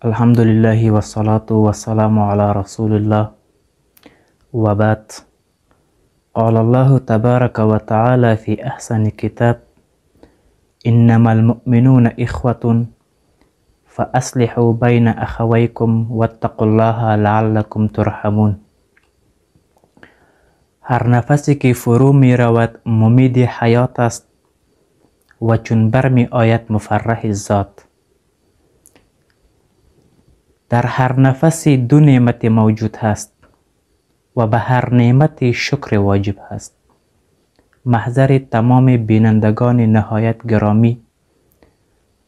الحمد لله والصلاة والسلام على رسول الله وبعد. قال الله تبارك وتعالى في أحسن كتاب: إنما المؤمنون إخوة فأصلحوا بين أخويكم واتقوا الله لعلكم ترحمون. هر نفسی که فرو می رود ممید حیات است و چون برمی آید مفرح ذات. در هر نفسی دو نعمت موجود هست و به هر نعمت شکر واجب هست. محضر تمام بینندگان نهایت گرامی،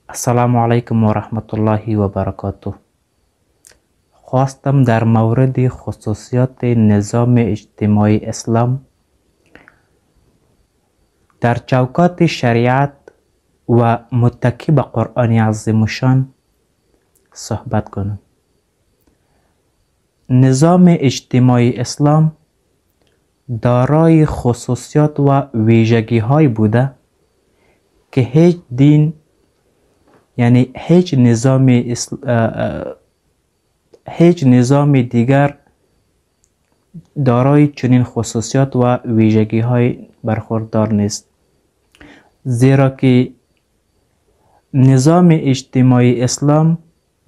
السلام علیکم و رحمت الله و برکاته. خواستم در مورد خصوصیات نظام اجتماعی اسلام در چوکات شریعت و متکی به قرآن عظیم شان صحبت کنم. نظام اجتماعی اسلام دارای خصوصیات و ویژگی های بوده که هیچ دین، یعنی هیچ نظام دیگر دارای چنین خصوصیات و ویژگی های برخوردار نیست، زیرا که نظام اجتماعی اسلام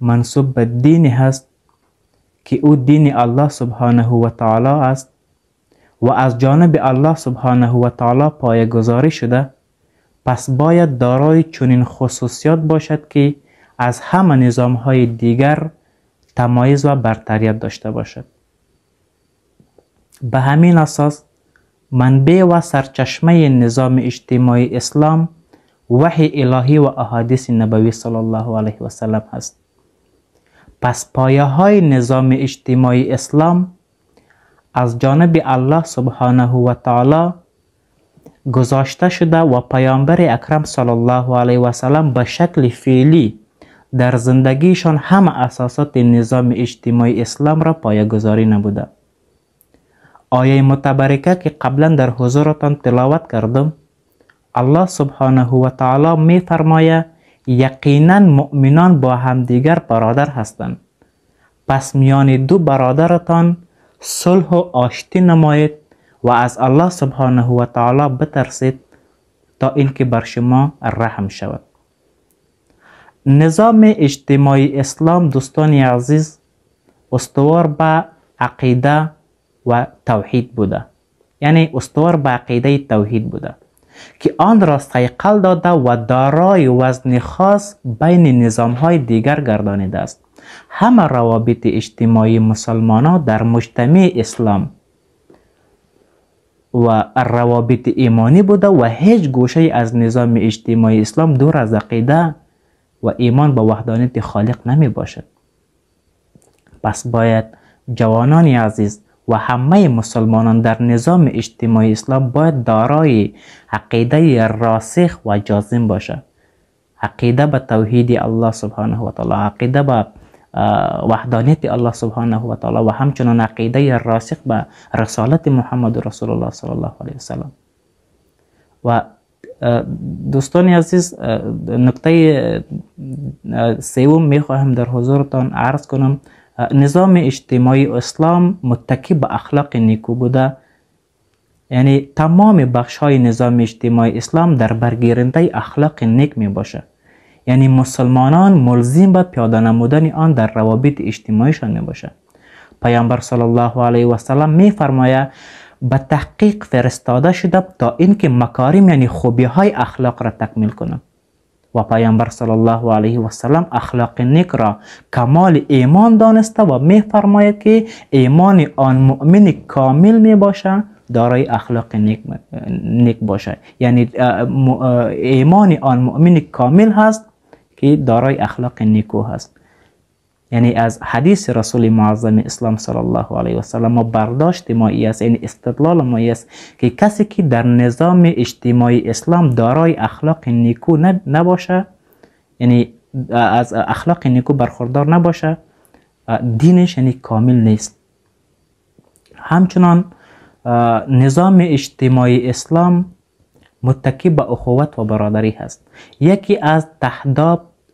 منسوب به دینی هست که او دین الله سبحانه و تعالی است و از جانب الله سبحانه و تعالی پایه‌گذاری شده. پس باید دارای چنین خصوصیات باشد که از همه نظام های دیگر تمایز و برتریت داشته باشد. به همین اساس منبع و سرچشمه نظام اجتماعی اسلام وحی الهی و احادیث نبوی صلی الله علیه و سلم هست. پس پایه های نظام اجتماعی اسلام از جانب الله سبحانه و تعالی گذاشته شده و پیامبر اکرم صلی الله علیه و سلم به شکل فعلی در زندگیشان همه اساسات نظام اجتماعی اسلام را پایه‌گذاری نموده. آیه متبرکه که قبلا در حضورتان تلاوت کردم، الله سبحانه و تعالی می فرماید یقینا مؤمنان با همدیگر برادر هستند، پس میان دو برادرتان صلح و آشتی نمایید و از الله سبحانه و تعالی بترسید تا اینکه بر شما رحم شود. نظام اجتماعی اسلام دوستان عزیز استوار به عقیده و توحید بوده، یعنی استوار به عقیده توحید بوده که آن را صیقل داده و دارای وزن خاص بین نظام های دیگر گردانیده است. همه روابط اجتماعی مسلمانان در مجتمع اسلام و روابط ایمانی بوده و هیچ گوشه از نظام اجتماعی اسلام دور از عقیده و ایمان به وحدانیت خالق نمی باشد. پس باید جوانان عزیز و همه مسلمانان در نظام اجتماعی اسلام باید دارای عقیده راسخ و جازم باشد. عقیده به توحید الله سبحانه و تعالی، عقیده به وحدانیت الله سبحانه و تعالی و همچنان عقیده راسخ به رسالت محمد رسول الله صلی الله علیه و سلم. و دوستان عزیز، نکته سوم می خواهم در حضورتان عرض کنم. نظام اجتماعی اسلام متکی به اخلاق نیکو بوده، یعنی تمام بخش های نظام اجتماعی اسلام در برگیرنده اخلاق نیک می باشه، یعنی مسلمانان ملزم به پیاده نمودن آن در روابط اجتماعیشان می باشه. پیامبر صلی الله علیه و سلم می فرماید به تحقیق فرستاده شده تا اینکه مکارم یعنی خوبی های اخلاق را تکمیل کنند. و پیامبر صلی الله علیه و سلم اخلاق نیک را کمال ایمان دانسته و می فرماید که ایمان آن مؤمن کامل می باشه دارای اخلاق نیک باشه، یعنی ایمان آن مؤمن کامل هست که دارای اخلاق نیکو هست. یعنی از حدیث رسول معظم اسلام صلی الله علیه و سلم ما برداشت ما است، یعنی استدلال ما است که کسی که در نظام اجتماعی اسلام دارای اخلاق نیکو نباشه، یعنی از اخلاق نیکو برخوردار نباشه، دینش یعنی کامل نیست. همچنان نظام اجتماعی اسلام متکی به اخوت و برادری هست. یکی از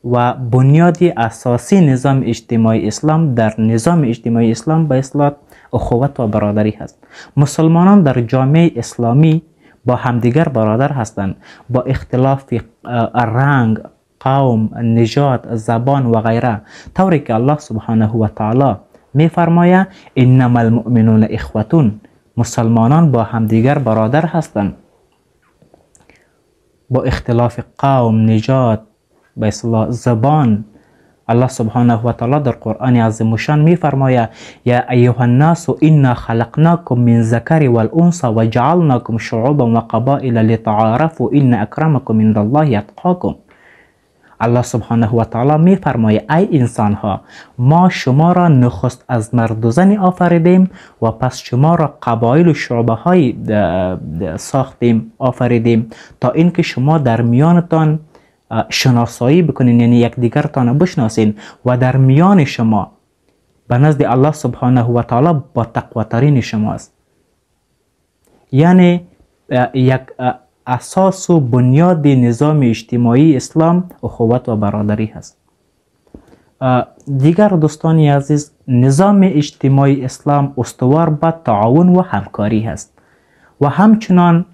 و بنیادی اساسی نظام اجتماعی اسلام در نظام اجتماعی اسلام به اصطلاح اخوت و برادری هست. مسلمانان در جامعه اسلامی با همدیگر برادر هستند، با اختلاف رنگ، قوم، نژاد، زبان و غیره، طوری که الله سبحانه و تعالی می فرماید انما المؤمنون اخوتون، مسلمانان با همدیگر برادر هستند، با اختلاف قوم، نژاد، به اصطلاح زبان. الله سبحانه و تعالی در قرآن عظیم الشان می فرماید یا ایها الناس انا خلقناکم من ذکر والانثى وجعلناکم شعوبا و قبائل لتعارفوا ان اکرمکم عند الله اتقاکم. الله سبحانه و تعالی می فرماید ای انسان ها، ما شما را نخست از مرد و زن آفریدیم و پس شما را قبایل و شعبه های ساختیم، آفریدیم تا اینکه شما در میانتان شناسایی بکنین، یعنی یکدیگرتان بشناسین و در میان شما به نزد الله سبحانه و تعالی با تقواترین شماست. یعنی یک اساس و بنیاد نظام اجتماعی اسلام اخوت و برادری هست. دیگر دوستانی عزیز، نظام اجتماعی اسلام استوار بر تعاون و همکاری هست و همچنان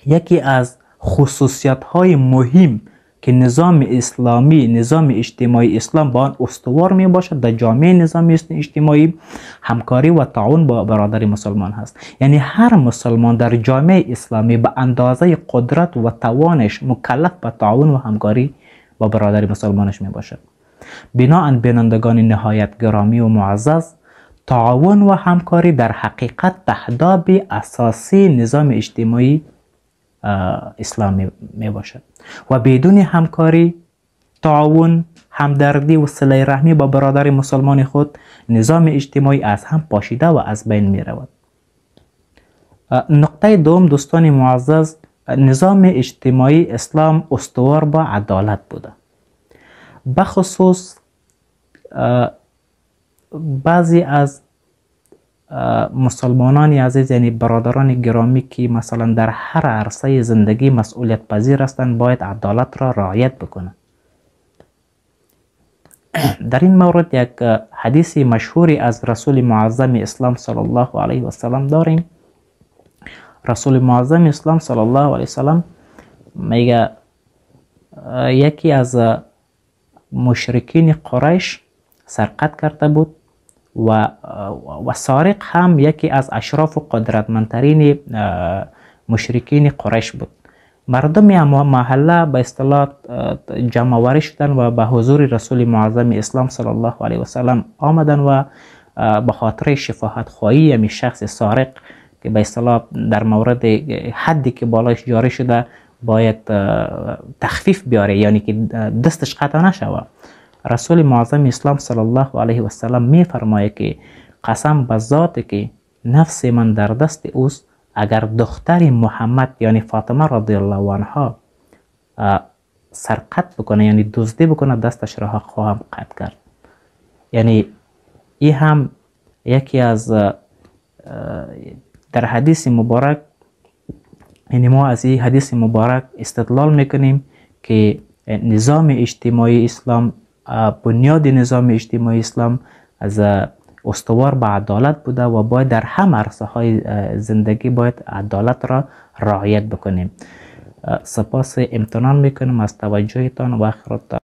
یکی از خصوصیت های مهم که نظام اسلامی، نظام اجتماعی اسلام با آن استوار می باشد در جامعه نظام اجتماعی، همکاری و تعاون با برادر مسلمان هست. یعنی هر مسلمان در جامعه اسلامی به اندازه قدرت و توانش مکلف به تعاون و همکاری با برادر مسلمانش می باشد. بنابراین بینندگان نهایت گرامی و معزز، تعاون و همکاری در حقیقت تهداب اساسی نظام اجتماعی اسلامی می باشد و بدون همکاری، تعاون، همدردی و صله رحمی با برادر مسلمان خود، نظام اجتماعی از هم پاشیده و از بین می رود. نقطه دوم دوستان معزز، نظام اجتماعی اسلام استوار با عدالت بوده. بخصوص بعضی از مسلمانان عزیز، یعنی برادران گرامی که مثلا در هر عرصه زندگی مسئولیت پذیر هستند، باید عدالت را رعایت بکنند. در این مورد یک حدیث مشهوری از رسول معظم اسلام صلی الله علیه و سلم داریم. رسول معظم اسلام صلی الله علیه و سلم میگه یکی از مشرکین قریش سرقت کرده بود و سارق هم یکی از اشراف و قدرتمندترین مشرکین قریش بود. مردم محله به اصطلاح جمع آوری شدن و به حضور رسول معظم اسلام صلی الله علیه و سلم آمدن و به خاطر شفاعت خواهی همین شخص سارق که به اصطلاح در مورد حدی که بالایش جاری شده باید تخفیف بیاره، یعنی که دستش قطع نشود، رسول معظم اسلام صلی الله علیه و سلم می فرماید که قسم به ذاتی که نفس من در دست اوست، اگر دختر محمد یعنی فاطمه رضی الله عنها سرقت بکنه، یعنی دزدی بکنه، دستش را خواهم قطع کرد. یعنی این هم یکی از در حدیث مبارک، یعنی ما از این حدیث مبارک استدلال میکنیم که نظام اجتماعی اسلام، بنیاد نظام اجتماعی اسلام از استوار به عدالت بوده و باید در همه عرصه های زندگی باید عدالت را رعایت بکنیم. سپاس امتنان میکنم از توجهتان و آخرت.